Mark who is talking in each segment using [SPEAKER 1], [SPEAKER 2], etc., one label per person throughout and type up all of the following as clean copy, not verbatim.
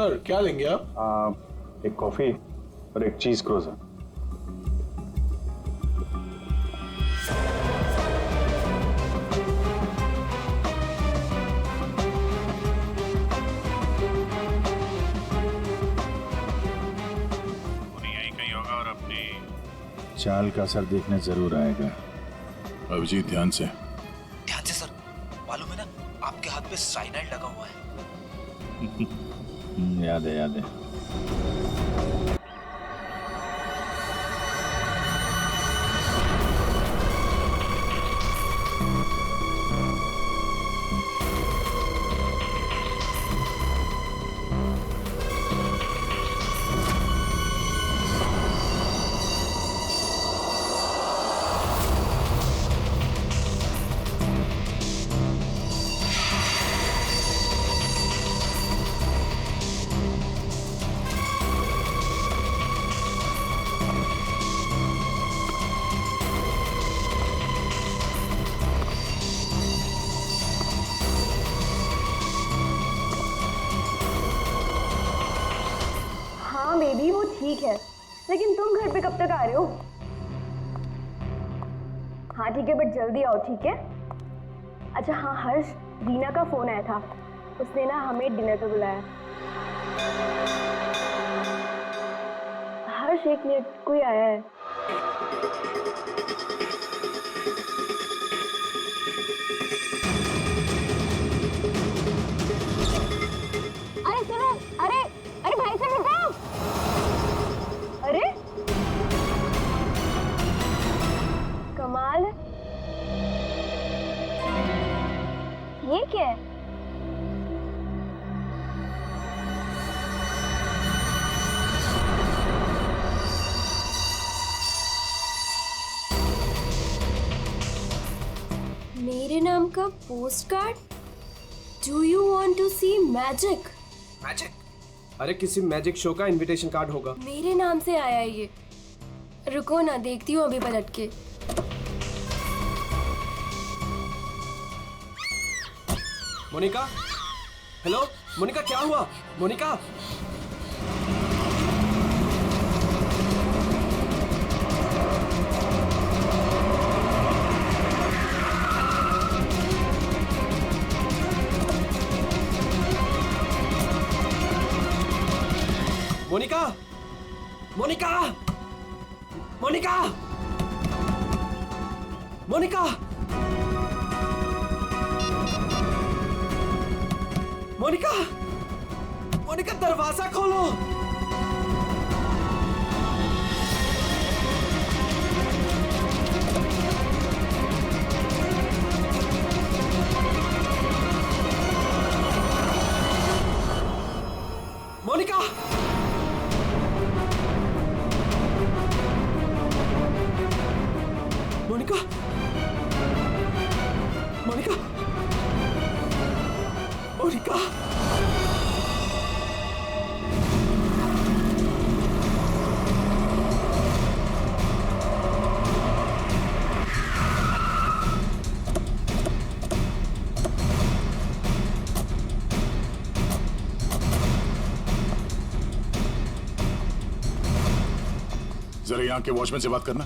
[SPEAKER 1] Sir क्या लेंगे आप?
[SPEAKER 2] एक कॉफी और एक चीज क्रोजर।
[SPEAKER 3] यहीं कहीं होगा और अपनी
[SPEAKER 2] चाल का असर देखने जरूर आएगा।
[SPEAKER 3] अभिजीत ध्यान से
[SPEAKER 4] सर, मालूम है ना आपके हाथ पे साइनाइड लगा हुआ है।
[SPEAKER 2] याद है याद है।
[SPEAKER 5] हाँ बेबी वो ठीक है, लेकिन तुम घर पे कब तक आ रहे हो? हाँ ठीक है बट जल्दी आओ, ठीक है? अच्छा हाँ हर्ष, दीना का फोन आया था, उसने ना हमें डिनर पे बुलाया। हर्ष एक मिनट, कोई आया है। अरे सुनो, अरे अरे भाई साहब रुको। अरे कमाल है, ये क्या है?
[SPEAKER 6] मेरे नाम का post card. Do you want to see magic?
[SPEAKER 7] Magic? अरे किसी मैजिक शो का इनविटेशन कार्ड होगा।
[SPEAKER 6] मेरे नाम से आया है ये। रुको ना, देखती हूँ अभी पलट के।
[SPEAKER 7] मोनिका, हेलो मोनिका, क्या हुआ? मोनिका मोनिका मोनिका मोनिका मोनिका मोनिका मोनिका, दरवाजा खोलो। मोनिका मोनिका मोनिका मोनिका
[SPEAKER 3] जरा यहाँ के वॉचमैन से बात करना।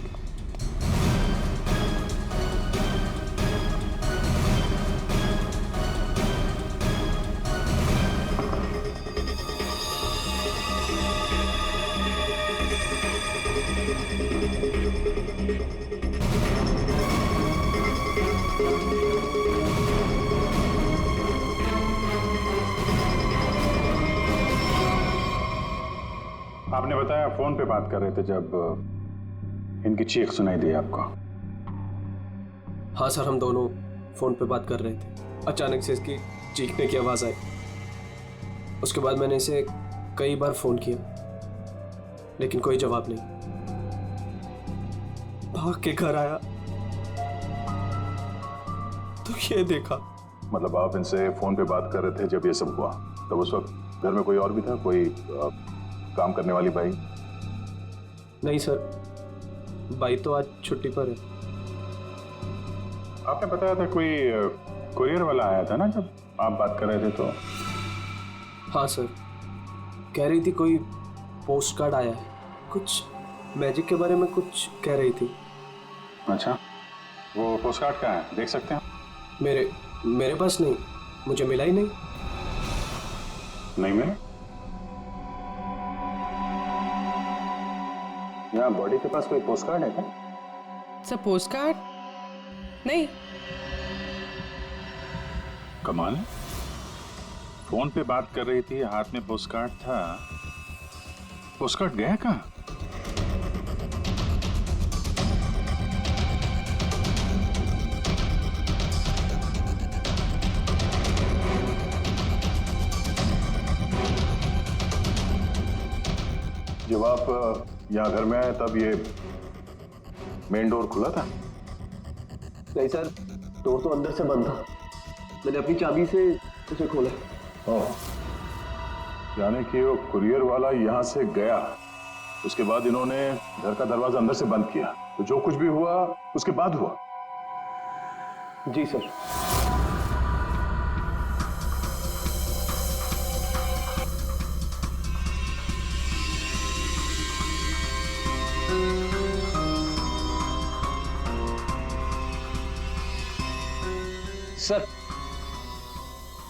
[SPEAKER 2] आपने बताया फोन पे बात कर रहे थे जब इनकी चीख सुनाई दी आपको।
[SPEAKER 7] हाँ सर, हम दोनों फोन पे बात कर रहे थे। अचानक से इसकी चीखने की आवाज आई। उसके बाद मैंने इसे कई बार फोन किया लेकिन कोई जवाब नहीं। भाग के घर आया तो ये देखा।
[SPEAKER 2] मतलब आप इनसे फोन पे बात कर रहे थे जब ये सब हुआ, तब उस वक्त घर में कोई और भी था? कोई काम करने वाली बाई?
[SPEAKER 7] नहीं सर, बाई तो आज छुट्टी पर है।
[SPEAKER 2] आपने बताया था कोई कुरियर वाला आया था ना जब आप बात कर रहे थे तो?
[SPEAKER 7] हाँ सर, कह रही थी कोई पोस्ट कार्ड आया है, कुछ मैजिक के बारे में कुछ कह रही थी।
[SPEAKER 2] अच्छा, वो पोस्ट कार्ड कहाँ है, देख सकते हैं?
[SPEAKER 7] मेरे पास नहीं, मुझे मिला ही नहीं।
[SPEAKER 2] नहीं मिला? यहाँ बॉडी के पास कोई पोस्ट कार्ड है क्या?
[SPEAKER 8] सर पोस्ट कार्ड नहीं।
[SPEAKER 3] कमाल है, फोन पे बात कर रही थी, हाथ में पोस्ट कार्ड था। पोस्ट कार्ड गया कहाँ?
[SPEAKER 2] जब आप यहाँ घर में आए तब ये मेन डोर खुला था?
[SPEAKER 7] नहीं सर, डोर तो अंदर से बंद था, मैंने अपनी चाबी से उसे खोला।
[SPEAKER 2] ओह, यानी कि वो कुरियर वाला यहाँ से गया, उसके बाद इन्होंने घर का दरवाजा अंदर से बंद किया, तो जो कुछ भी हुआ उसके बाद हुआ?
[SPEAKER 7] जी सर।
[SPEAKER 9] सर,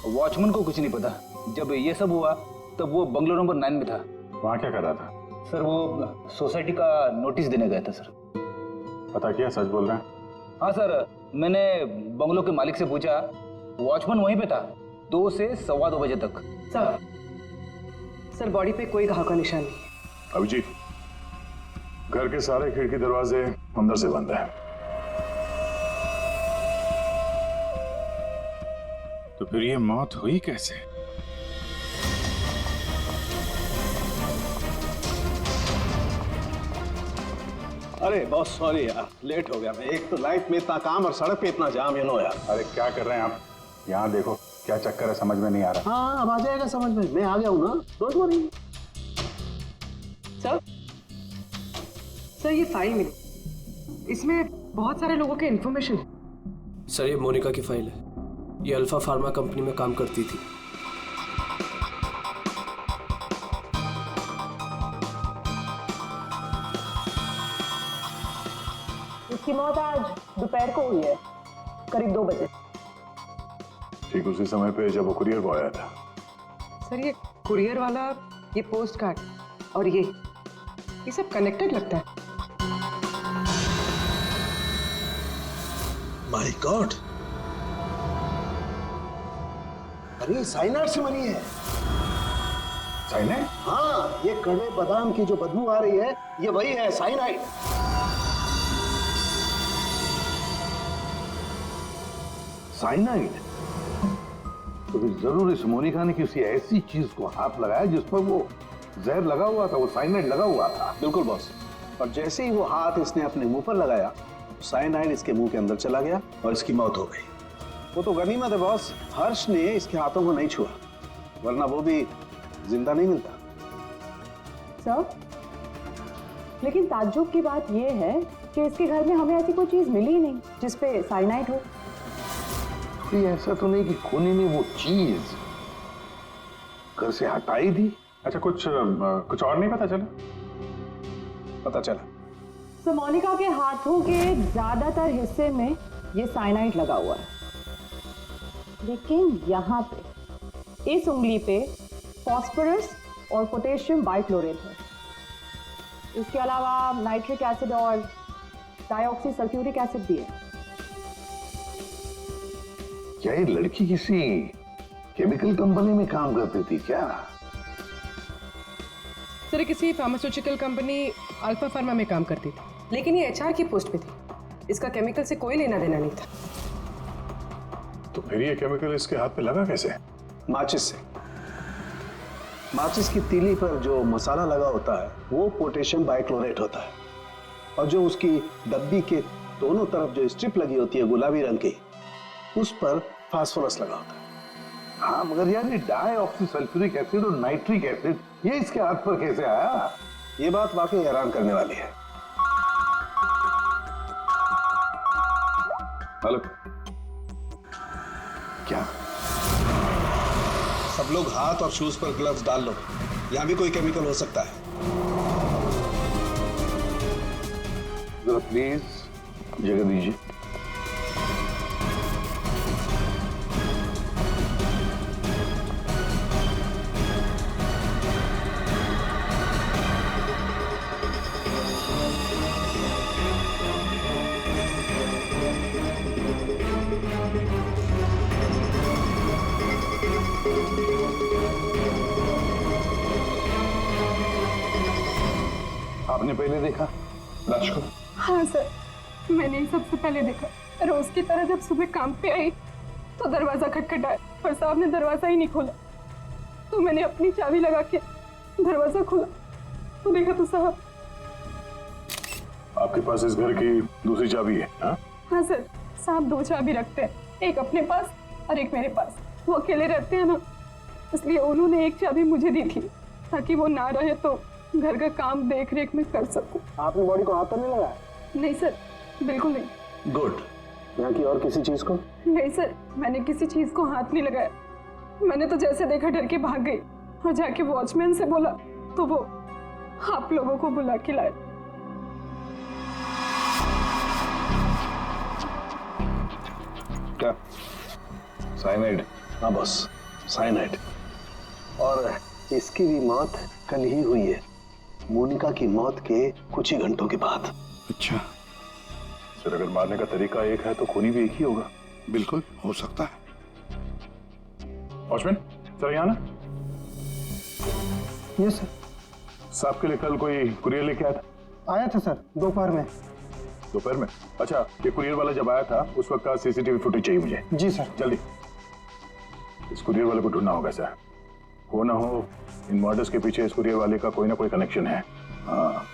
[SPEAKER 9] वॉचमैन को कुछ नहीं पता। जब ये सब हुआ तब वो बंगलो नंबर 9 में था।
[SPEAKER 2] वहाँ क्या कर रहा था?
[SPEAKER 9] सर वो सोसाइटी का नोटिस देने गया था सर।
[SPEAKER 2] पता किया, सच बोल रहे हैं?
[SPEAKER 9] हाँ सर, मैंने बंगलो के मालिक से पूछा, वॉचमैन वहीं पे था 2 से 2:15 बजे तक।
[SPEAKER 8] सर बॉडी पे कोई घाव का निशान नहीं है।
[SPEAKER 2] अभिजीत, घर के सारे खिड़की दरवाजे अंदर से बंद है।
[SPEAKER 3] तो फिर ये मौत हुई कैसे?
[SPEAKER 1] अरे बहुत सॉरी यार, लेट हो गया मैं। एक तो लाइफ में इतना काम और सड़क पे इतना जाम, यार।
[SPEAKER 2] अरे क्या कर रहे हैं आप? यहाँ देखो क्या चक्कर है, समझ में नहीं आ रहा।
[SPEAKER 1] हाँ, अब आ जाएगा समझ में, मैं आ गया हूँ ना, डोंट वरी।
[SPEAKER 8] सर ये फाइल मिली, इसमें बहुत सारे लोगों के इन्फॉर्मेशन है।
[SPEAKER 7] सर ये मोनिका की फाइल है, ये अल्फा फार्मा कंपनी में काम करती थी।
[SPEAKER 10] इसकी मौत आज दोपहर को हुई है, करीब 2 बजे।
[SPEAKER 2] ठीक उसी समय पे जब वो कुरियर बॉय आया था।
[SPEAKER 8] सर ये कुरियर वाला, ये पोस्ट कार्ड और ये सब कनेक्टेड लगता है।
[SPEAKER 1] माय गॉड, अरे साइनाइड से मरी है।
[SPEAKER 2] साइनाइड?
[SPEAKER 1] हाँ, ये कड़वे बादाम की जो बदबू आ रही है, ये वही है, साइनाइड।
[SPEAKER 11] साइनाइड? तो फिर जरूर इस मोनिका ने किसी ऐसी चीज को हाथ लगाया जिस पर वो जहर लगा हुआ था, वो साइनाइड लगा हुआ था।
[SPEAKER 1] बिल्कुल बॉस। और जैसे ही वो हाथ इसने अपने मुंह पर लगाया, साइनाइड इसके मुंह के अंदर चला गया और इसकी मौत हो गई। वो तो गनीमत है बॉस, हर्ष ने इसके हाथों को नहीं छुआ, वरना वो भी जिंदा नहीं मिलता।
[SPEAKER 10] सर, लेकिन ताज्जुब की बात यह है कि इसके घर में हमें ऐसी कोई चीज मिली ही नहीं जिसपे साइनाइड हो।
[SPEAKER 11] कोई ऐसा तो नहीं कि खूनी ने वो चीज घर से हटाई थी?
[SPEAKER 2] अच्छा, कुछ और नहीं पता चला?
[SPEAKER 1] पता चला,
[SPEAKER 10] तो मोनिका के हाथों के ज्यादातर हिस्से में ये साइनाइड लगा हुआ है, लेकिन यहाँ पे इस उंगली पे फास्फोरस और पोटेशियम बाइक्लोरेट है। इसके अलावा नाइट्रिक एसिड और डाइऑक्सी सल्फ्यूरिक एसिड भी है।
[SPEAKER 11] क्या ये लड़की किसी केमिकल कंपनी में काम करती थी क्या?
[SPEAKER 8] सर किसी फार्मास्यूटिकल कंपनी अल्फा फार्मा में काम करती थी, लेकिन ये एचआर की पोस्ट पे थी। इसका केमिकल से कोई लेना देना नहीं था।
[SPEAKER 2] तो फिर ये केमिकल इसके हाथ पे लगा कैसे?
[SPEAKER 1] माचिस से। माचिस की तीली पर जो मसाला लगा होता है वो पोटेशियम बाइक्लोरेट होता है, और जो उसकी डब्बी के दोनों तरफ जो स्ट्रिप लगी होती है गुलाबी रंग की, उस पर फास्फोरस लगा होता है।
[SPEAKER 11] हाँ, मगर यार ये डाइऑक्सी सल्फ्यूरिक एसिड और नाइट्रिक एसिड ये इसके हाथ पर कैसे आया?
[SPEAKER 1] ये बात वाकई हैरान करने वाली है।
[SPEAKER 2] हेलो,
[SPEAKER 11] क्या?
[SPEAKER 1] सब लोग हाथ और शूज पर ग्लव्स डाल लो, यहाँ भी कोई केमिकल हो सकता है।
[SPEAKER 11] जरा प्लीज जगह दीजिए। आपने पहले देखा लाश को?
[SPEAKER 8] हाँ सर, मैंने ही सबसे पहले देखा। रोज की तरह जब सुबह काम पे आई तो दरवाजा खटखटाया पर साहब ने दरवाजा ही नहीं खोला, तो मैंने अपनी चाबी लगा के दरवाजा खोला तो देखा तो साहब।
[SPEAKER 2] आपके पास इस घर की दूसरी चाबी है?
[SPEAKER 8] हाँ सर, साहब 2 चाबी रखते हैं, एक अपने पास और एक मेरे पास। वो अकेले रहते हैं ना, इसलिए उन्होंने एक चाबी मुझे दी थी ताकि वो ना रहे तो घर का काम देख रेख में कर सकूं।
[SPEAKER 1] आपने बॉडी को हाथ तो नहीं लगाया?
[SPEAKER 8] नहीं सर, बिल्कुल नहीं।
[SPEAKER 1] गुड। यहाँ की और किसी चीज को?
[SPEAKER 8] नहीं सर, मैंने किसी चीज को हाथ नहीं लगाया। मैंने तो जैसे देखा डर के भाग गई और जाके वॉचमैन से बोला तो वो आप लोगों को बुला के लाए।
[SPEAKER 11] क्या? साइनाइड?
[SPEAKER 1] हाँ बस, साइनाइड। और इसकी भी मौत कल ही हुई है, मोनिका की मौत के कुछ ही घंटों के बाद।
[SPEAKER 2] अच्छा सर, अगर मारने का तरीका एक है तो खूनी भी एक ही होगा।
[SPEAKER 11] बिल्कुल हो सकता है।
[SPEAKER 2] वॉचमैन सर, यहाँ ना।
[SPEAKER 1] Yes sir.
[SPEAKER 2] साहब के लिए कल कोई कुरियर लेके आया था?
[SPEAKER 1] आया था सर, दोपहर में।
[SPEAKER 2] दोपहर में? अच्छा, ये कुरियर वाला जब आया था उस वक्त का सीसीटीवी फुटेज चाहिए मुझे।
[SPEAKER 1] जी सर।
[SPEAKER 2] जल्दी। इस कुरियर वाले को ढूंढना होगा सर। हो ना हो इन मर्डर्स के पीछे इस कुरियर वाले का कोई ना कोई कनेक्शन है। हाँ।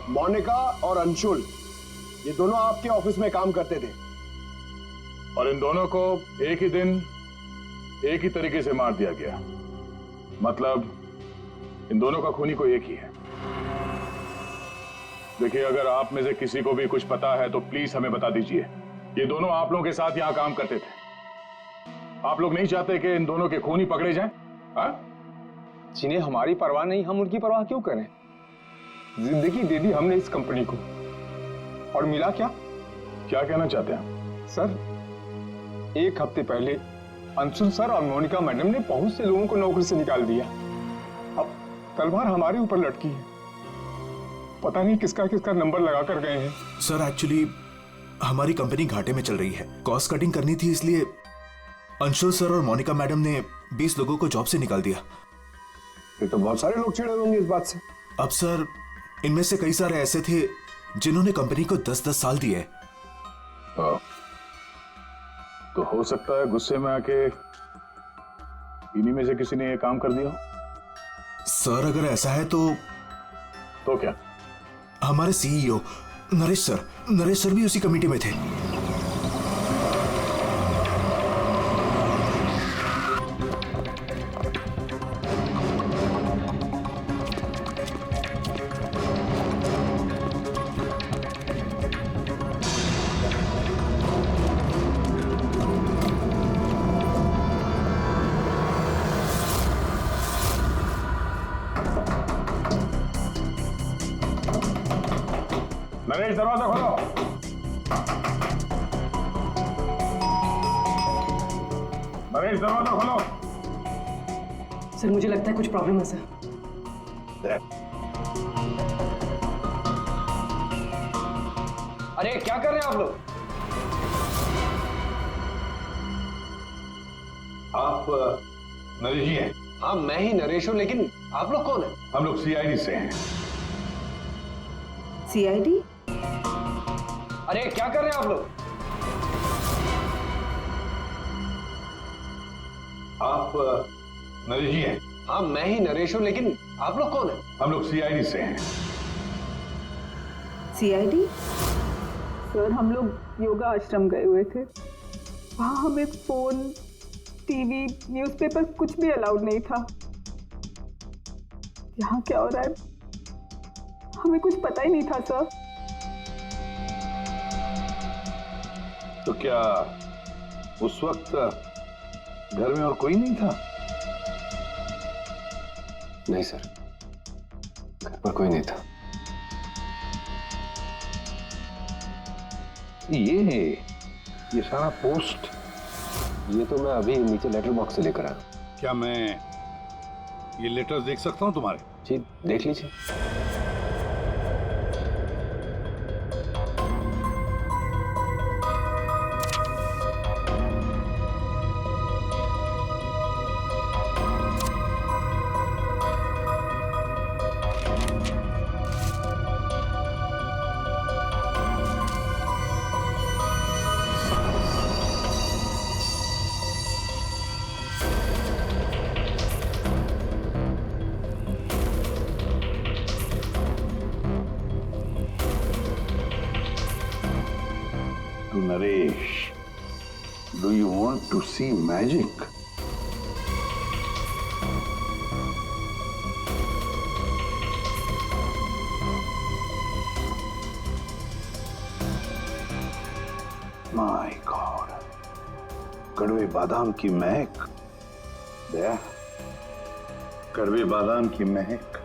[SPEAKER 1] मोनिका और अंशुल, ये दोनों आपके ऑफिस में काम करते थे
[SPEAKER 2] और इन दोनों को एक ही दिन एक ही तरीके से मार दिया गया। मतलब इन दोनों का खूनी कोई एक ही है। देखिए, अगर आप में से किसी को भी कुछ पता है तो प्लीज हमें बता दीजिए। ये दोनों आप लोगों के साथ यहां काम करते थे। आप लोग नहीं चाहते कि इन दोनों के खूनी पकड़े जाएं?
[SPEAKER 12] जिन्हें हमारी परवाह नहीं, हम उनकी परवाह क्यों करें? जिंदगी दे दी हमने इस कंपनी को और मिला क्या?
[SPEAKER 2] क्या कहना चाहते हैं
[SPEAKER 12] सर? 1 हफ्ते पहले अंशुल सर और मोनिका मैडम ने बहुत से लोगों को नौकरी से निकाल दिया। अब तलवार हमारे ऊपर लटकी है। पता नहीं किसका किसका नंबर लगा कर गए हैं।
[SPEAKER 13] सर, एक्चुअली हमारी कंपनी घाटे में चल रही है, कॉस्ट कटिंग करनी थी, इसलिए अंशुल सर और मोनिका मैडम ने 20 लोगों को जॉब से निकाल दिया।
[SPEAKER 1] फिर तो बहुत सारे लोग चिढ़े होंगे इस बात से।
[SPEAKER 13] अब सर, इनमें से कई सारे ऐसे थे जिन्होंने कंपनी को 10-10 साल दिए।
[SPEAKER 2] तो हो सकता है गुस्से में आके इन्हीं में से किसी ने ये काम कर दिया।
[SPEAKER 13] सर, अगर ऐसा है तो
[SPEAKER 2] क्या?
[SPEAKER 13] हमारे सीईओ नरेश सर भी उसी कमेटी में थे।
[SPEAKER 2] नरेश, दरवाजा खोलो। नरेश, दरवाजा खोलो।
[SPEAKER 8] सर, मुझे लगता है कुछ प्रॉब्लम है सर।
[SPEAKER 9] अरे क्या कर रहे हैं आप लोग?
[SPEAKER 11] आप नरेश जी हैं?
[SPEAKER 14] हाँ मैं ही नरेश हूं, लेकिन आप लोग कौन हैं?
[SPEAKER 11] हम लोग सीआईडी से हैं।
[SPEAKER 10] सीआईडी?
[SPEAKER 9] अरे क्या कर रहे हैं आप लोग?
[SPEAKER 11] आप नरेश जी हैं?
[SPEAKER 14] हाँ मैं ही नरेश हूं, लेकिन आप लोग कौन हैं?
[SPEAKER 11] हम लोग सीआईडी से हैं।
[SPEAKER 10] सीआईडी?
[SPEAKER 8] सर हम लोग योगा आश्रम गए हुए थे, वहाँ हमें फोन, टीवी, न्यूज़पेपर कुछ भी अलाउड नहीं था। यहाँ क्या हो रहा है हमें कुछ पता ही नहीं था सर।
[SPEAKER 11] तो क्या उस वक्त घर में और कोई नहीं था?
[SPEAKER 14] नहीं सर, घर पर कोई नहीं था।
[SPEAKER 11] ये सारा पोस्ट,
[SPEAKER 14] ये तो मैं अभी नीचे लेटर बॉक्स से लेकर आया।
[SPEAKER 2] क्या मैं ये लेटर्स देख सकता हूं तुम्हारे?
[SPEAKER 14] जी देख लीजिए।
[SPEAKER 11] To Naresh, do you want to see magic? My God, कड़वे बादाम की महक। दया, कड़वे बादाम की महक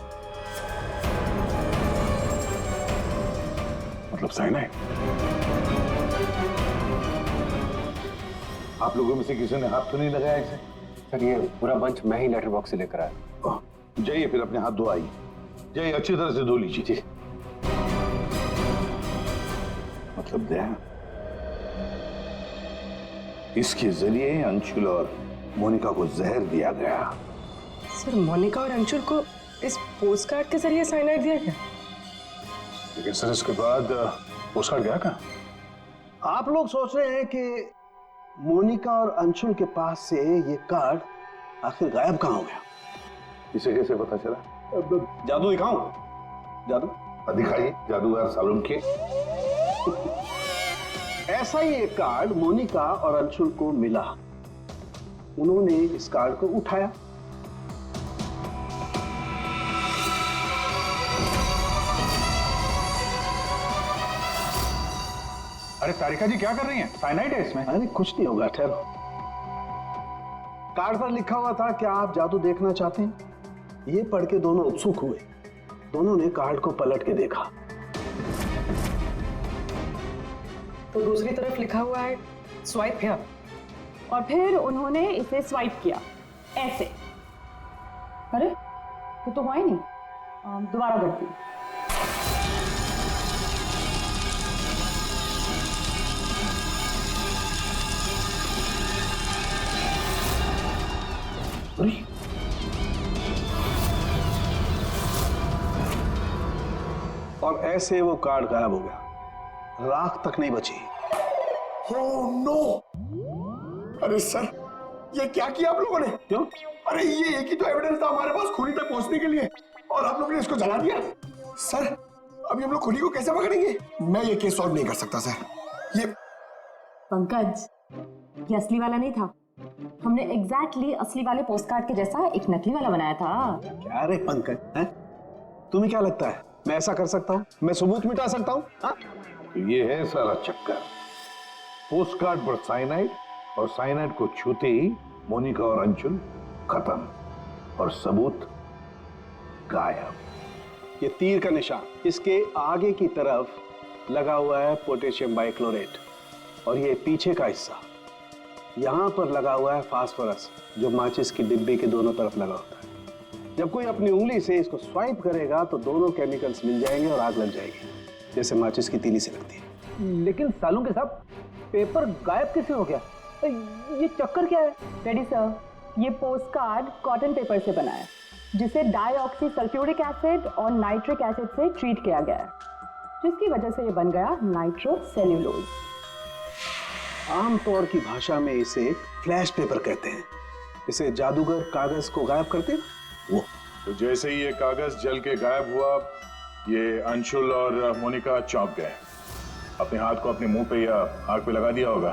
[SPEAKER 11] मतलब साइनाइड। आप लोगों में से किसी ने हाथ तो नहीं लगाया इसे?
[SPEAKER 14] सर ये पूरा बंच मैं ही लेटर बॉक्स से लेकर आया।
[SPEAKER 11] जाइए फिर अपने हाथ धोआइए, जाइए अच्छी तरह से धो लीजिए। मतलब दया, इसके जरिए अंशुल और मोनिका को जहर दिया गया।
[SPEAKER 10] सर मोनिका और अंशुल को इस पोस्टकार्ड के जरिए साइनाइड दिया गया?
[SPEAKER 2] लेकिन सर इसके बाद पोस्टकार्ड गया कहाँ?
[SPEAKER 1] आप लोग सोच रहे हैं कि मोनिका और अंशुल के पास से ये कार्ड आखिर गायब कहाँ हो गया?
[SPEAKER 11] इसे कैसे पता चला?
[SPEAKER 1] जादू दिखाऊं? जादू
[SPEAKER 11] दिखाइए, जादूगर सालुम के।
[SPEAKER 1] ऐसा ही एक कार्ड मोनिका और अंशुल को मिला। उन्होंने इस कार्ड को उठाया,
[SPEAKER 12] अरे तारिका जी क्या कर रही हैं? साइनाइड है इसमें।
[SPEAKER 1] अरे कुछ नहीं होगा, ठहरो। कार्ड पर लिखा हुआ था क्या आप जादू देखना चाहते हैं? ये पढ़ के दोनों उत्सुक हुए। दोनों ने कार्ड को पलट के देखा
[SPEAKER 10] तो दूसरी तरफ लिखा हुआ है स्वाइप हियर, और फिर उन्होंने इसे स्वाइप किया ऐसे। अरे ये तो हुआ ही नहीं, दोबारा करती हूँ।
[SPEAKER 1] और ऐसे वो कार्ड गायब हो गया, राख तक नहीं बची।
[SPEAKER 15] Oh no! अरे सर ये क्या किया आप लोगों ने?
[SPEAKER 1] क्यों?
[SPEAKER 15] अरे ये एक ही तो एविडेंस था हमारे पास खूनी तक पहुंचने के लिए, और आप लोगों ने इसको जला दिया। सर अभी हम लोग खूनी को कैसे पकड़ेंगे? मैं ये केस सॉल्व नहीं कर सकता सर। ये
[SPEAKER 10] पंकज, ये असली वाला नहीं था। हमने एग्जैक्टली असली वाले पोस्टकार्ड के जैसा एक नकली वाला बनाया था।
[SPEAKER 1] क्या रे पंकज, हैं? तुम्हें क्या लगता है मैं ऐसा कर सकता हूँ? मैं सबूत मिटा सकता हूँ? हाँ?
[SPEAKER 11] ये है सारा चक्कर। पोस्टकार्ड पर साइनाइड, और साइनाइड को छूते ही मोनिका और अंशुल खत्म, और सबूत गायब।
[SPEAKER 1] ये तीर का निशान, इसके आगे की तरफ लगा हुआ है पोटेशियम बाइक्लोरेट, और ये पीछे का हिस्सा यहाँ पर लगा हुआ है फास्फोरस, जो माचिस की डिब्बे के दोनों तरफ लगा होता है। जब कोई अपनी उंगली से इसको स्वाइप करेगा तो दोनों केमिकल्स मिल जाएंगे और आग लग जाएगी, जैसे माचिस की तीली से लगती है।
[SPEAKER 9] लेकिन सालों के साथ पेपर गायब कैसे हो गया? ये चक्कर क्या है?
[SPEAKER 10] रेडी सर, ये पोस्ट कार्ड कॉटन पेपर से बना है जिसे डाईऑक्सी सल्फ्यूरिक एसिड और नाइट्रिक एसिड से ट्रीट किया गया है, जिसकी वजह से ये बन गया नाइट्रोसेल्यूलोज।
[SPEAKER 1] आमतौर की भाषा में इसे फ्लैश पेपर कहते हैं। इसे जादूगर कागज को गायब करते हैं वो।
[SPEAKER 2] तो जैसे ही ये कागज जल के गायब हुआ, ये अंशुल और मोनिका चौंक गए। अपने हाथ को अपने मुंह पे या आग पे लगा दिया होगा।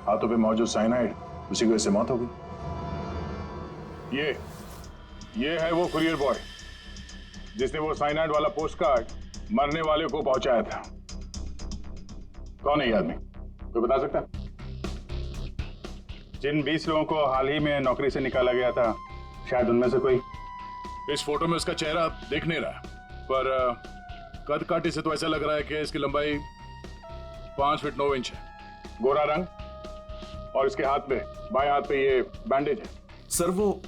[SPEAKER 2] हाथों पे मौजूद साइनाइड, उसी की वजह से मौत हो गई। ये है वो कुरियर बॉय जिसने वो साइनाइड वाला पोस्ट कार्ड मरने वाले को पहुंचाया था। कौन है ये आदमी, कोई बता सकता है?
[SPEAKER 3] जिन 20 लोगों को हाल ही में नौकरी से निकाला गया था, शायद उनमें से कोई।
[SPEAKER 2] इस फोटो में उसका चेहरा दिख नहीं रहा, पर कद काठी से तो ऐसा लग रहा है कि इसकी लंबाई 5 फीट 9 इंच है। गोरा रंग, और इसके हाथ पे, बाएं हाथ पे ये बैंडेज है।
[SPEAKER 13] सर वो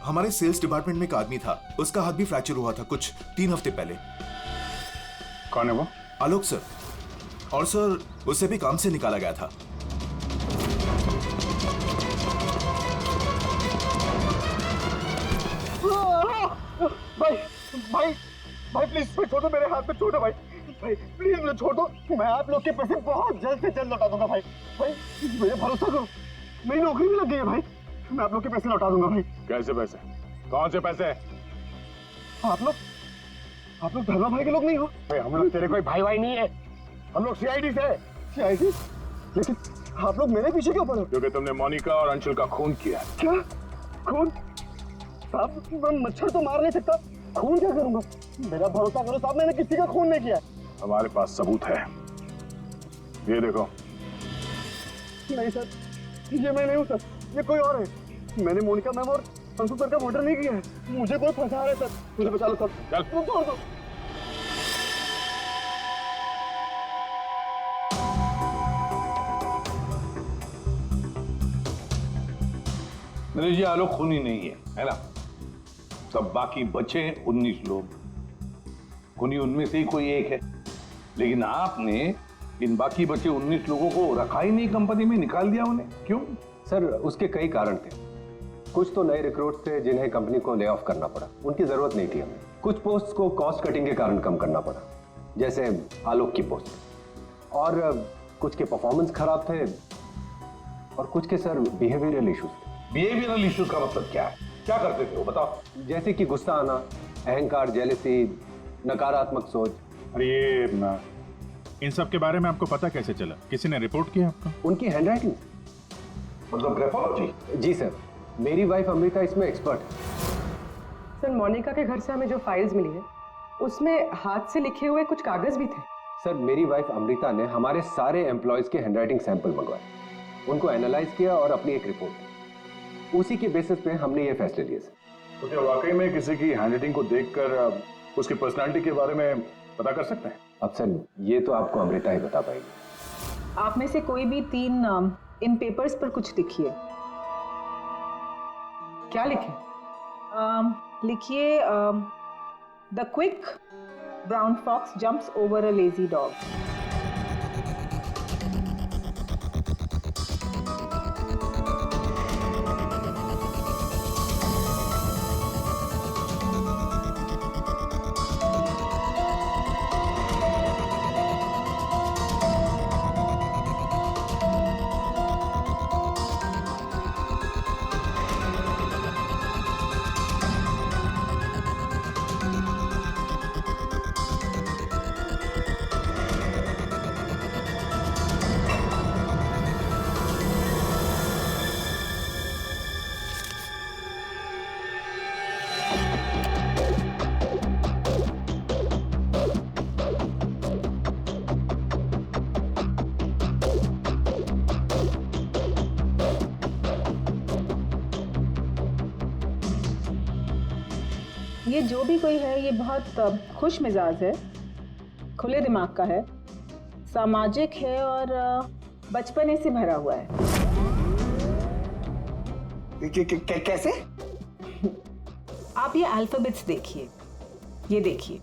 [SPEAKER 13] हमारे सेल्स डिपार्टमेंट में एक आदमी था, उसका हाथ भी फ्रैक्चर हुआ था कुछ 3 हफ्ते पहले।
[SPEAKER 3] कौन है वो?
[SPEAKER 13] आलोक सर। और सर उसे भी काम से निकाला गया था।
[SPEAKER 15] भाई प्लीज छोड़ दो, मेरे हाथ में छोड़ो भाई प्लीज मुझे छोड़ दो। मैं आप लोग के पैसे बहुत जल्द से जल्द लौटा दूंगा भाई मेरे भरोसा करो, मेरी नौकरी भी लग गई है भाई, मैं आप लोग के पैसे लौटा दूंगा भाई।
[SPEAKER 2] कैसे पैसे? कौन से पैसे?
[SPEAKER 15] आप लोग धर्मा भाई के लोग नहीं हो भाई? हम लोग तेरे कोई भाई नहीं है, हम लोग सीआईडी से। सीआईडी? लेकिन आप लोग मेरे पीछे क्यों पड़े?
[SPEAKER 2] क्योंकि तुमने मोनिका और अंशुल का खून किया।
[SPEAKER 15] क्या खून? साहब मैं मच्छर तो मार नहीं सकता, खून क्या करूंगा? मेरा भरोसा करो साहब, मैंने किसी का खून नहीं किया।
[SPEAKER 2] हमारे पास सबूत है, ये देखो।
[SPEAKER 15] नहीं सर, ये मैं नहीं हूँ सर, ये कोई और है। मैंने मोनिका मैम और अंशु सर का मर्डर नहीं किया है, मुझे कोई फंसा रहा है सर, मुझे बचा लो सर।
[SPEAKER 2] चल
[SPEAKER 15] छोड़ दो।
[SPEAKER 11] नरेश जी, आलोक खूनी नहीं है ना? सब बाकी बचे 19 लोग, खूनी उनमें से ही कोई एक है। लेकिन आपने इन बाकी बचे 19 लोगों को रखा ही नहीं कंपनी में, निकाल दिया उन्हें, क्यों?
[SPEAKER 14] सर उसके कई कारण थे। कुछ तो नए रिक्रूट थे जिन्हें कंपनी को ले ऑफ करना पड़ा, उनकी जरूरत नहीं थी हमें। कुछ पोस्ट को कॉस्ट कटिंग के कारण कम करना पड़ा, जैसे आलोक की पोस्ट। और कुछ के परफॉर्मेंस खराब थे और कुछ के सर बिहेवियरल इश्यूज थे।
[SPEAKER 11] बिहेवियरल इश्यूज का मतलब क्या है? क्या करते थे वो, बताओ।
[SPEAKER 14] जैसे कि गुस्सा आना, अहंकार, जेलसी, नकारात्मक सोच।
[SPEAKER 3] अरे ये इन सब के बारे में आपको पता कैसे चला? किसी ने रिपोर्ट किया आपको?
[SPEAKER 14] उनकी हैंडराइटिंग।
[SPEAKER 11] मतलब ग्राफोलॉजी?
[SPEAKER 14] जी सर, मेरी वाइफ अमृता इसमें एक्सपर्ट है।
[SPEAKER 10] सर मोनिका के घर से हमें जो फाइल्स मिली है उसमें हाथ से लिखे हुए कुछ कागज भी थे।
[SPEAKER 14] सर मेरी वाइफ अमृता ने हमारे सारे एम्प्लॉयज के हैंडराइटिंग सैंपल मंगवाए, उनको एनालाइज किया और अपनी एक रिपोर्ट, उसी के बेसिस पे हमने ये फैसले लिए सर।
[SPEAKER 2] तो क्या वाकई में किसी की हैंडराइटिंग को देखकर उसकी पर्सनालिटी के बारे में पता कर सकते हैं?
[SPEAKER 14] अब सर ये तो आपको अमृता ही बता पाएगी।
[SPEAKER 10] आप में से कोई भी 3 इन पेपर्स पर कुछ लिखिए। क्या लिखे? लिखिए the quick brown fox jumps over a lazy dog. ये जो भी कोई है ये बहुत खुश मिजाज है, खुले दिमाग का है, सामाजिक है और बचपने से भरा हुआ है।
[SPEAKER 15] कैसे?
[SPEAKER 16] आप ये अल्फाबेट्स देखिए, ये देखिए,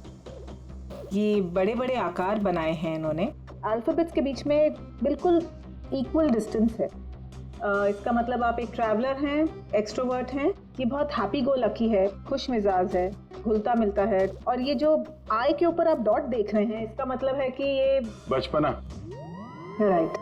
[SPEAKER 16] ये बड़े बड़े आकार बनाए हैं इन्होंने। अल्फाबेट्स के बीच में बिल्कुल इक्वल डिस्टेंस है। इसका मतलब आप एक ट्रैवलर हैं, एक्सट्रोवर्ट हैं, ये बहुत हैप्पी गो लकी है, खुश मिजाज है, घुलता मिलता है। और ये जो आई के ऊपर आप डॉट देख रहे हैं, इसका मतलब है कि ये
[SPEAKER 2] बचपना।
[SPEAKER 16] राइट।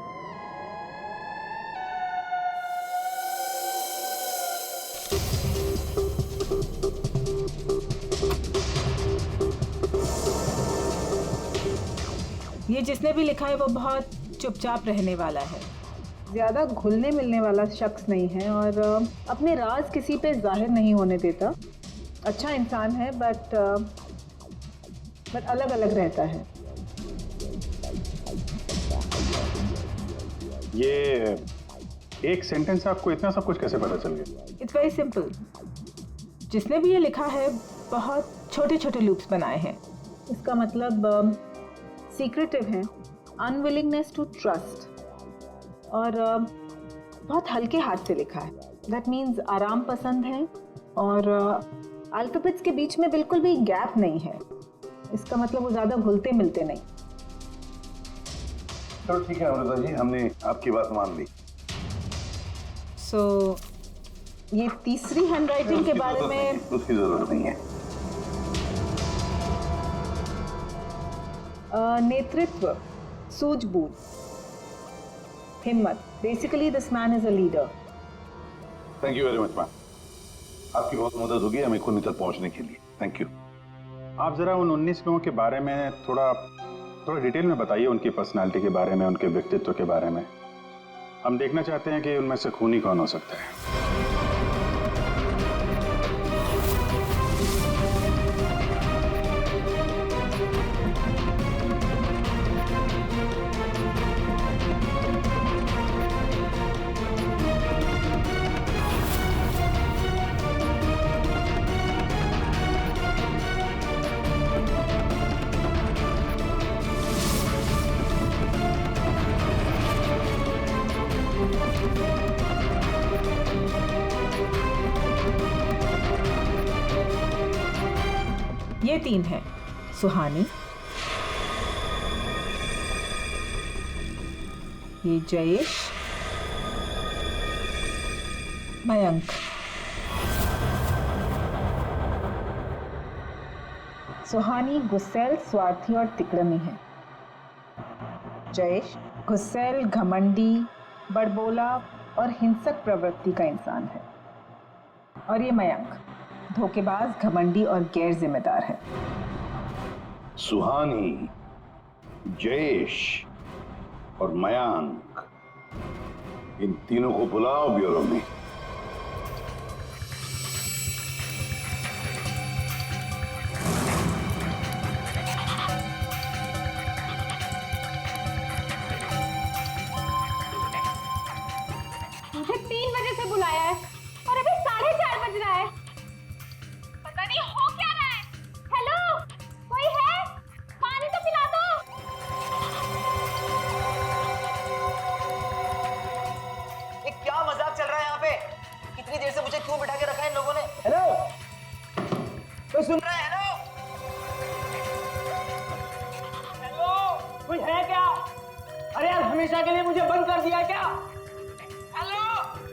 [SPEAKER 16] ये जिसने भी लिखा है वो बहुत चुपचाप रहने वाला है, ज़्यादा घुलने मिलने वाला शख्स नहीं है और अपने राज किसी पे जाहिर नहीं होने देता। अच्छा इंसान है बट अलग अलग रहता है।
[SPEAKER 2] ये एक सेंटेंस आपको इतना सब कुछ कैसे पता चल गया?
[SPEAKER 16] It's very simple. जिसने भी ये लिखा है बहुत छोटे छोटे लूप्स बनाए हैं। इसका मतलब सीक्रेटिव है, अनविलिंगनेस टू ट्रस्ट, और बहुत हल्के हाथ से लिखा है। दैट मीन्स आराम पसंद है और अल्फाबेट्स के बीच में बिल्कुल भी गैप नहीं है। इसका मतलब वो ज़्यादा घुलते मिलते नहीं।
[SPEAKER 2] चलो ठीक है अमृता जी, हमने आपकी बात मान ली।
[SPEAKER 16] सो ये तीसरी हैंडराइटिंग के बारे में
[SPEAKER 2] उसकी जरूरत नहीं है।
[SPEAKER 16] नेतृत्व, सूझबूझ, हिम्मत। Basically this man is a leader.
[SPEAKER 2] Thank you very much ma'am, आपकी बहुत मदद होगी हमें खुद तक पहुंचने के लिए। Thank you. आप जरा उन 19 लोगों के बारे में थोड़ा डिटेल में बताइए, उनकी पर्सनालिटी के बारे में, उनके व्यक्तित्व के बारे में। हम देखना चाहते हैं कि उनमें से खूनी कौन हो सकता है।
[SPEAKER 16] ये 3 है, सुहानी, ये जयेश, मयंक। सुहानी गुस्सैल, स्वार्थी और तिकड़मी है। जयेश गुस्सैल, घमंडी, बड़बोला और हिंसक प्रवृत्ति का इंसान है। और ये मयंक धोखेबाज, घमंडी और गैर जिम्मेदार है।
[SPEAKER 2] सुहानी, जयेश और मयांक, इन तीनों को बुलाओ ब्यूरो में।
[SPEAKER 5] मुझे 3 बजे से बुलाया है और अभी 4:30 बज रहा है। पता नहीं हो क्या रहा है। हेलो, कोई है? पानी तो पिला दो।
[SPEAKER 4] ये क्या मजाक चल रहा है यहाँ पे? इतनी देर से मुझे क्यों बिठा के रखा है इन लोगों ने?
[SPEAKER 15] हेलो, कोई सुन रहा है? हेलो, कोई है क्या? अरे यार, हमेशा के लिए मुझे बंद कर दिया क्या? हेलो,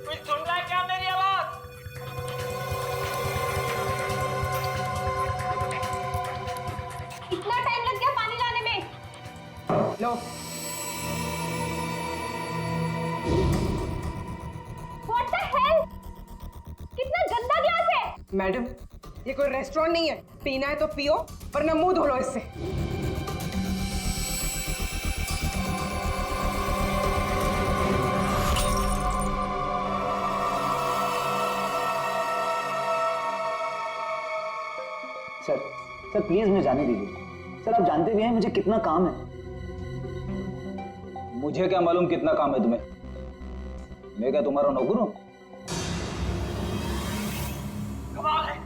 [SPEAKER 15] कोई सुन रहा है क्या मेरी आवाज?
[SPEAKER 5] इतना टाइम लग गया पानी लाने में।
[SPEAKER 15] लो।
[SPEAKER 5] What the hell? कितना गंदा ग्लास है।
[SPEAKER 17] मैडम, ये कोई रेस्टोरेंट नहीं है। पीना है तो पियो, वरना मुंह धो लो इससे।
[SPEAKER 4] सर प्लीज मुझे जाने दीजिए। सर आप जानते भी हैं मुझे कितना काम है।
[SPEAKER 9] मुझे क्या मालूम कितना काम है तुम्हें? मैं क्या तुम्हारा नौकर हूं?
[SPEAKER 15] कमाल है,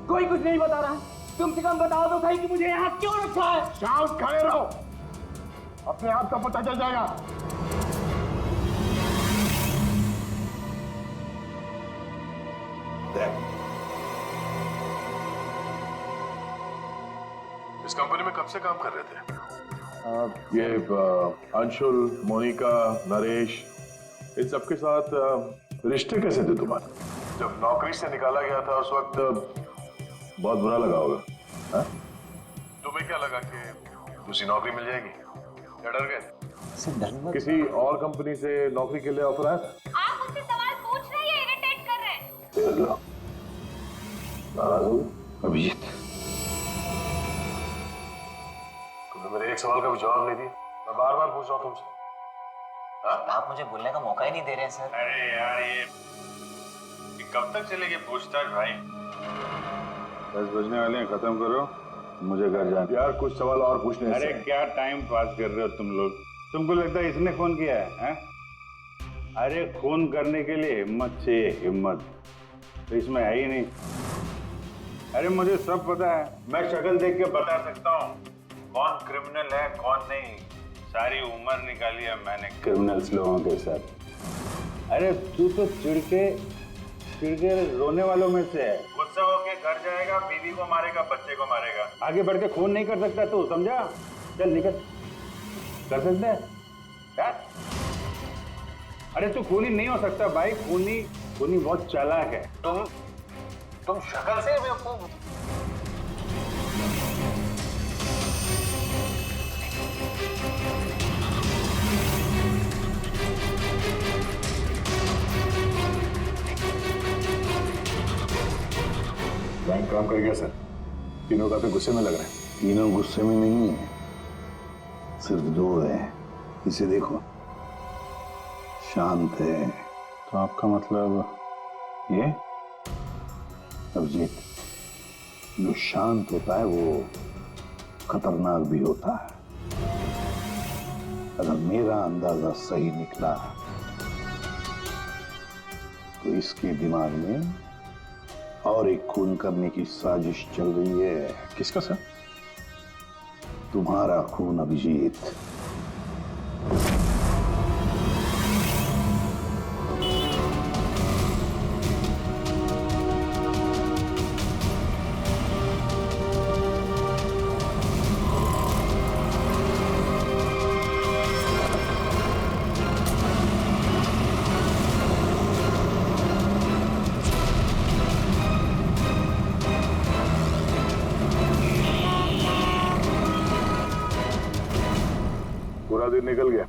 [SPEAKER 15] कोई कुछ नहीं बता रहा। कम से कम बताओ तो सही कि मुझे यहाँ क्यों रखा है। शांत खड़े रहो, अपने आप का पता चल जाएगा।
[SPEAKER 2] से काम कर रहे थे? ये अंशुल, मोनिका, नरेश, इन सबके साथ रिश्ते कैसे थे तुम्हारे? जब नौकरी से निकाला गया था उस वक्त बहुत बुरा लगा होगा, हाँ? तुम्हें क्या लगा कि दूसरी नौकरी मिल जाएगी? या डर गए? किसी और कंपनी से नौकरी के लिए ऑफर आया था?
[SPEAKER 5] आप मुझसे सवाल पूछ रहे हैं या इरिटेट कर रहे हैं?
[SPEAKER 2] नाराज हो अभिजीत? तुमने मेरे एक सवाल का भी जवाब नहीं दिया। मैं बार बार पूछ रहा हूँ तुमसे।
[SPEAKER 4] आप मुझे बोलने का मौका ही नहीं दे रहे हैं सर।
[SPEAKER 3] अरे यार ये कब तक चलेगी पूछताछ भाई? 10 बजने वाले हैं, खत्म करो, मुझे घर जाना।
[SPEAKER 2] यार कुछ सवाल और पूछने।
[SPEAKER 3] अरे क्या टाइम पास कर रहे हो तुम लोग? तुमको लगता है इसने फोन किया है? अरे खून करने के लिए हिम्मत चाहिए, हिम्मत तो इसमें है ही नहीं। अरे मुझे सब पता है, मैं शक्ल देख के बता सकता हूँ कौन क्रिमिनल है कौन नहीं। सारी उम्र निकाली है मैंने क्रिमिनल्स लोगों के साथ। अरे तू तो चिढ़ के रोने वालों में से है। गुस्सा होके घर जाएगा, बीवी को मारेगा, बच्चे को मारेगा, आगे बढ़ के खून नहीं कर सकता तू, समझा? चल निकल। कर सकता है यार? अरे तू खूनी नहीं हो सकता भाई, खूनी बहुत चालाक है। तुम शक्ल से बेवकूफ।
[SPEAKER 2] बैंक काम कर गया सर। तीनों काफी गुस्से में लग रहे हैं।
[SPEAKER 1] तीनों गुस्से में नहीं है, सिर्फ 2 है। इसे देखो, शांत है।
[SPEAKER 2] तो आपका मतलब ये?
[SPEAKER 1] अभिजीत, जो शांत होता है वो खतरनाक भी होता है। अगर मेरा अंदाजा सही निकला तो इसके दिमाग में और एक खून करने की साजिश चल रही है।
[SPEAKER 2] किसका सर?
[SPEAKER 1] तुम्हारा खून अभिजीत।
[SPEAKER 2] पूरा दिन निकल गया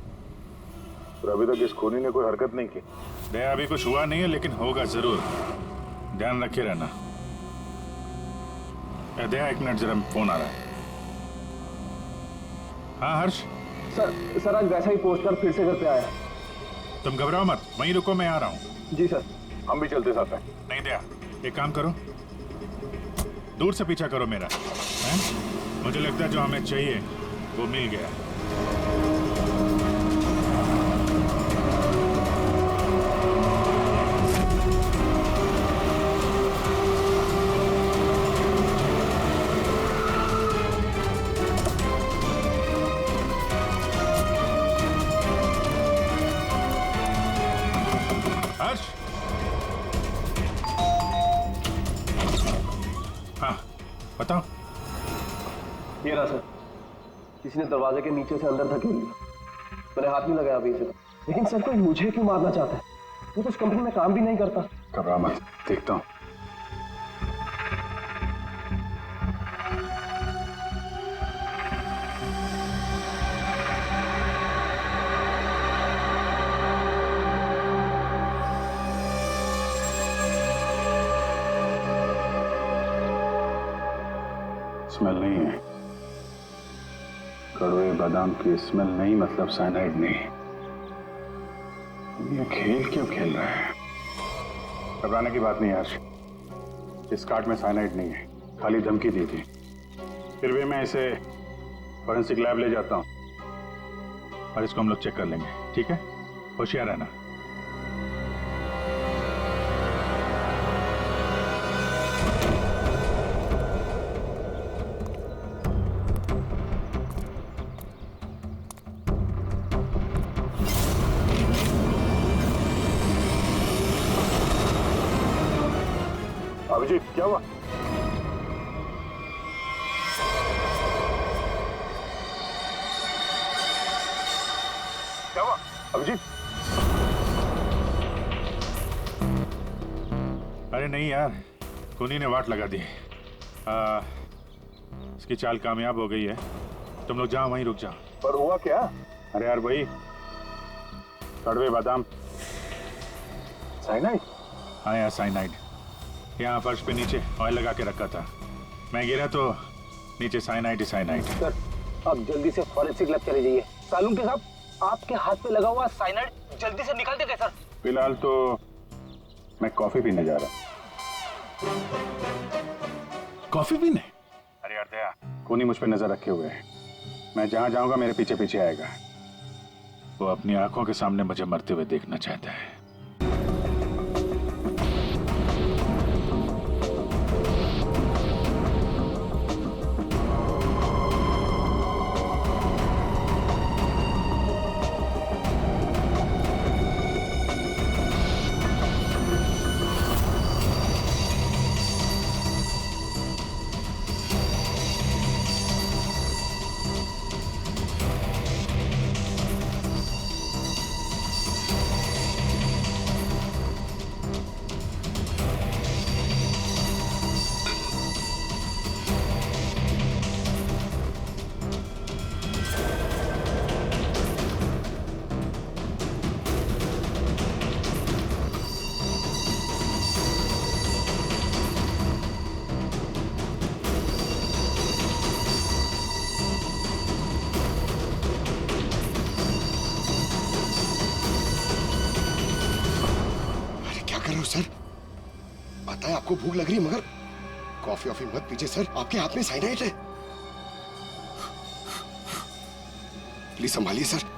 [SPEAKER 2] और अभी तक इस खूनी ने कोई हरकत नहीं की।
[SPEAKER 3] दया अभी कुछ हुआ नहीं है, लेकिन होगा जरूर, ध्यान रखे रहना। दया 1 मिनट, जरा फोन आ रहा है। हाँ हर्ष?
[SPEAKER 12] सर आज वैसा ही पोस्टकार्ड फिर से घर पे आया।
[SPEAKER 3] तुम घबराओ मत, वहीं रुको, मैं आ रहा हूँ।
[SPEAKER 12] जी सर।
[SPEAKER 2] हम भी चलते साथ हैं।
[SPEAKER 3] नहीं दया, एक काम करो, दूर से पीछा करो मेरा, हैं? मुझे लगता है जो हमें चाहिए वो मिल गया। बताओ।
[SPEAKER 7] ये रहा सर, किसी ने दरवाजे के नीचे से अंदर धकेल लिया। मैंने हाथ नहीं लगाया अभी से, लेकिन सर कोई मुझे क्यों मारना चाहता है? वो तो उस कंपनी में काम भी नहीं करता।
[SPEAKER 2] घबरा मत, देखता हूँ। स्मेल नहीं है, कड़वे बादाम की स्मेल नहीं, मतलब साइनाइड नहीं। ये खेल क्यों खेल रहा है? घबराने की बात नहीं यार, इस कार्ड में साइनाइड नहीं है, खाली धमकी दी थी। फिर भी मैं इसे फॉरेंसिक लैब ले जाता हूँ और इसको हम लोग चेक कर लेंगे, ठीक है? होशियार रहना। अभिजीत क्या हुआ? क्या हुआ अभिजीत? अरे नहीं यार, खूनी ने वाट लगा दी। इसकी चाल कामयाब हो गई है। तुम लोग जाओ, वहीं रुक जाओ।
[SPEAKER 1] पर हुआ क्या?
[SPEAKER 2] अरे यार वही कड़वे बादाम।
[SPEAKER 1] साइनाइड?
[SPEAKER 2] हाँ यार साइनाइड। यहाँ फर्श पे नीचे ऑयल लगा के रखा था, मैं गिरा तो नीचे साइनाइड ही साइनाइड।
[SPEAKER 9] सर अब जल्दी से फॉरेंसिक लैब चले जाइए। सालून के साहब, आपके हाथ पे लगा हुआ साइनाइड जल्दी से निकाल देंगे सर।
[SPEAKER 2] फिलहाल तो मैं कॉफी पीने जा रहा। कॉफी पीने? अरे यार दया, खूनी मुझ पे नजर रखे हुए है। मैं जहां जाऊंगा मेरे पीछे पीछे आएगा। वो अपनी आंखों के सामने मुझे मरते हुए देखना चाहता है।
[SPEAKER 15] सर पता है आपको भूख लग रही है, मगर कॉफी वॉफी मत पीजिए सर, आपके हाथ में साइनाइड है। Please संभालिए sir.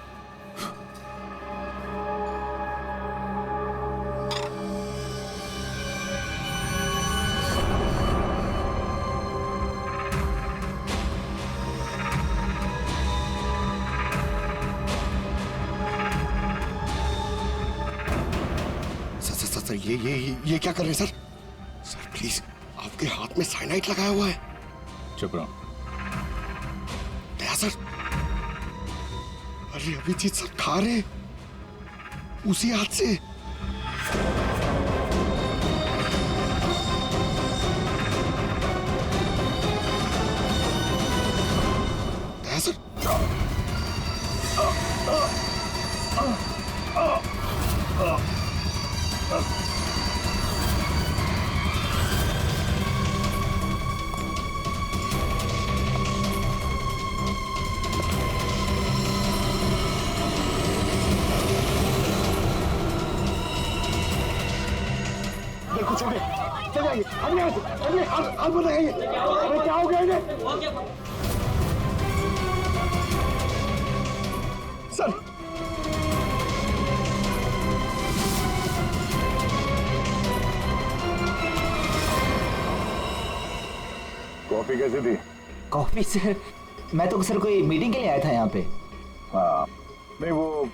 [SPEAKER 15] सर ये क्या कर रहे हैं सर? सर प्लीज, आपके हाथ में साइनाइड लगाया हुआ है।
[SPEAKER 2] चुप रहो।
[SPEAKER 15] दया सर, अरे अभिजीत सर खा रहे उसी हाथ से। दया सर, बिल्कुल चल जाइए, हाथ मत लगाइए। अरे क्या हो गया इन्हें? सर
[SPEAKER 2] कॉफी कैसी थी?
[SPEAKER 9] कॉफी सर, मैं तो सर कोई मीटिंग के लिए आया था यहाँ पे।
[SPEAKER 2] हाँ नहीं, वो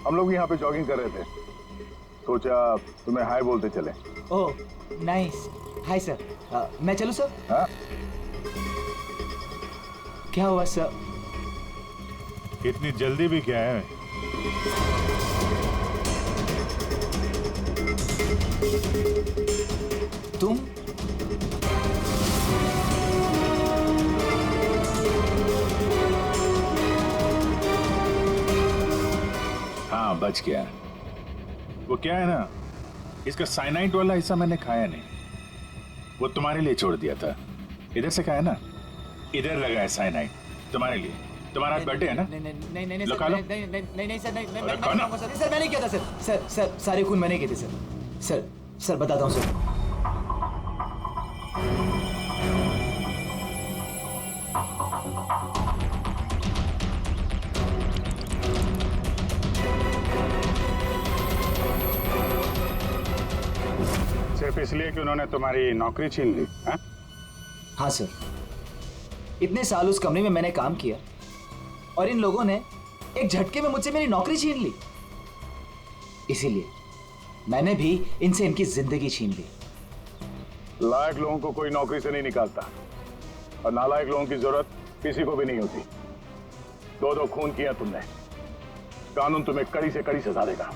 [SPEAKER 2] हम लोग यहाँ पे जॉगिंग कर रहे थे, सोचा तुम्हें हाय बोलते चले।
[SPEAKER 9] Oh nice, hi sir. मैं चलूँ सर?
[SPEAKER 2] हाँ?
[SPEAKER 9] क्या हुआ सर?
[SPEAKER 2] इतनी जल्दी भी क्या है?
[SPEAKER 9] तुम?
[SPEAKER 2] हाँ बच गया। वो क्या है ना, इसका साइनाइड वाला हिस्सा मैंने खाया नहीं, वो तुम्हारे लिए छोड़ दिया था। इधर से खाया ना, इधर लगा है साइनाइड तुम्हारे लिए। तुम्हारा बर्थडे है ना?
[SPEAKER 9] नहीं
[SPEAKER 2] लो खा लो।
[SPEAKER 9] नहीं सर, नहीं मैं
[SPEAKER 2] खाना।
[SPEAKER 9] सर मैंने किया था सर, सारे खून मैंने किए थे सर बताता हूँ सर।
[SPEAKER 2] सिर्फ इसलिए कि उन्होंने तुम्हारी नौकरी छीन ली?
[SPEAKER 9] हाँ सर, इतने साल उस कंपनी में मैंने काम किया और इन लोगों ने एक झटके में मुझसे मेरी नौकरी छीन ली। इसीलिए मैंने भी इनसे इनकी जिंदगी छीन ली।
[SPEAKER 2] लायक लोगों को कोई नौकरी से नहीं निकालता, और नालायक लोगों की जरूरत किसी को भी नहीं होती। दो खून किया तुमने, कानून तुम्हें कड़ी से कड़ी सजा देगा।